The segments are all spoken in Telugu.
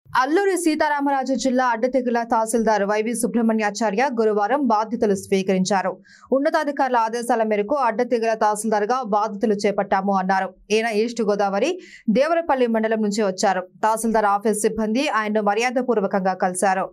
అల్లూరి సీతారామరాజు జిల్లా అడ్డతెగుల తహసీల్దార్ వైవి సుబ్రహ్మణ్యాచార్య గురువారం బాధ్యతలు స్వీకరించారు. ఉన్నతాధికారుల ఆదేశాల మేరకు అడ్డతెగుల తహసీల్దార్ గా బాధ్యతలు చేపట్టాము అన్నారు. ఈయన ఈస్ట్ గోదావరి దేవరపల్లి మండలం నుంచి వచ్చారు. తహసీల్దార్ ఆఫీస్ సిబ్బంది ఆయన్ను మర్యాదపూర్వకంగా కలిశారు.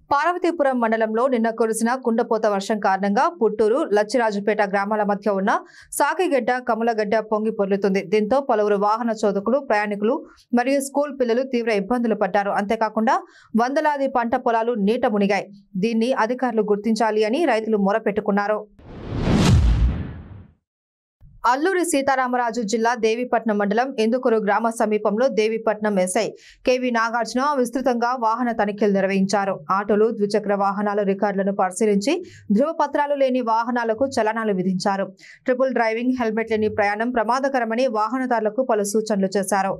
పార్వతీపురం మండలంలో నిన్న కురిసిన కుండపోత వర్షం కారణంగా పుట్టూరు, లచ్చిరాజుపేట గ్రామాల మధ్య ఉన్న సాకిగడ్డ, కమలగడ్డ పొంగి పొర్లుతుంది. దీంతో పలువురు వాహన చోదకులు, ప్రయాణికులు మరియు స్కూల్ పిల్లలు తీవ్ర ఇబ్బందులు పడ్డారు. అంతేకాకుండా వందలాది పంట పొలాలు నీట మునిగాయి. దీన్ని అధికారులు గుర్తించాలి అని రైతులు మొరపెట్టుకున్నారు. అల్లూరి సీతారామరాజు జిల్లా దేవీపట్నం మండలం ఇందుకూరు గ్రామ సమీపంలో దేవీపట్నం ఎస్ఐ కెవి నాగార్జున విస్తృతంగా వాహన తనిఖీలు నిర్వహించారు. ఆటోలు, ద్విచక్ర వాహనాల రికార్డులను పరిశీలించి ధృవపత్రాలు లేని వాహనాలకు చలనాలు విధించారు. ట్రిపుల్ డ్రైవింగ్, హెల్మెట్ లేని ప్రయాణం ప్రమాదకరమని వాహనదారులకు పలు సూచనలు చేశారు.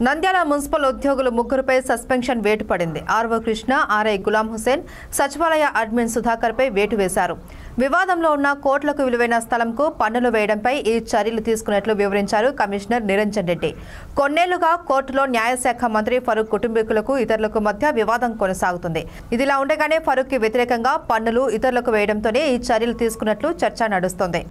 నంద్యాల మున్సిపల్ ఉద్యోగులు ముగ్గురుపై సస్పెన్షన్ వేటు పడింది. ఆర్వో కృష్ణ, ఆర్ఐ గులాం హుసేన్, సచివాలయ అడ్మిన్ సుధాకర్ పై వేటు వేశారు. వివాదంలో ఉన్న కోట్లకు విలువైన స్థలంకు పన్నులు వేయడంపై ఈ చర్యలు తీసుకున్నట్లు వివరించారు కమిషనర్ నిరంజన్ రెడ్డి. కొన్నేళ్లుగా కోర్టులో న్యాయశాఖ మంత్రి ఫరూక్ కుటుంబీకులకు ఇతరులకు మధ్య వివాదం కొనసాగుతుంది. ఇదిలా ఉండగానే ఫరూక్ కి వ్యతిరేకంగా పన్నులు ఇతరులకు వేయడంతోనే ఈ చర్యలు తీసుకున్నట్లు చర్చ నడుస్తోంది.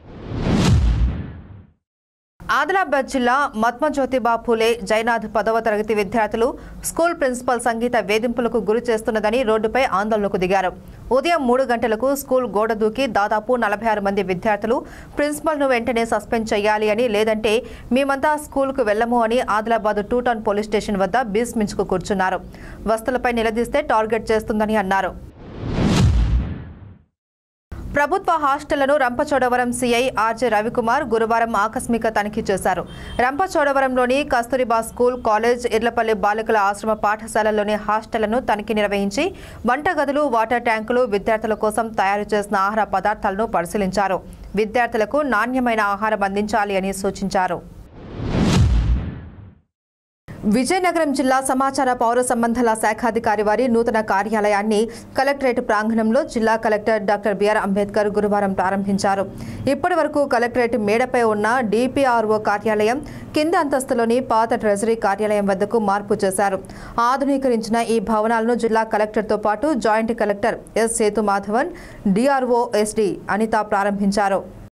ఆదిలాబాద్ జిల్లా మత్మజ్యోతిబా ఫూలే జైనాథ్ 10వ తరగతి విద్యార్థులు స్కూల్ ప్రిన్సిపల్ సంగీత వేధింపులకు గురి చేస్తున్నదని రోడ్డుపై ఆందోళనకు దిగారు. ఉదయం 3 గంటలకు స్కూల్ గోడ దూకి దాదాపు 46 మంది విద్యార్థులు ప్రిన్సిపల్ను వెంటనే సస్పెండ్ చేయాలి అని, లేదంటే మేమంతా స్కూల్కు వెళ్లము అని ఆదిలాబాద్ 2 టౌన్ పోలీస్ స్టేషన్ వద్ద బీస్మించుకు కూర్చున్నారు. వస్తువులపై నిలదీస్తే టార్గెట్ చేస్తుందని అన్నారు. ప్రభుత్వ హాస్టళ్లను రంపచోడవరం సీఐ ఆర్జే రవికుమార్ గురువారం ఆకస్మిక తనిఖీ చేశారు. రంపచోడవరంలోని కస్తూరిబా స్కూల్, కాలేజ్, ఇర్లపల్లి బాలికల ఆశ్రమ పాఠశాలలోని హాస్టళ్లను తనిఖీ నిర్వహించి వంటగదులు, వాటర్ ట్యాంకులు, విద్యార్థుల కోసం తయారు చేసిన ఆహార పదార్థాలను పరిశీలించారు. విద్యార్థులకు నాణ్యమైన ఆహారం అందించాలి అని సూచించారు. విజయనగరం జిల్లా సమాచార పౌర సంబంధాల శాఖాధికారి వారి నూతన కార్యాలయాన్ని కలెక్టరేట్ ప్రాంగణంలో జిల్లా కలెక్టర్ డాక్టర్ బిఆర్ అంబేద్కర్ గురువారం ప్రారంభించారు. ఇప్పటి వరకు కలెక్టరేట్ మేడపై ఉన్న డిపిఆర్ఓ కార్యాలయం కింద అంతస్తులోని పాత ట్రెజరీ కార్యాలయం వద్దకు మార్పు చేశారు. ఆధునీకరించిన ఈ భవనాలను జిల్లా కలెక్టర్తో పాటు joint collector S Sethumadhavan, DRO SD Anitha ప్రారంభించారు.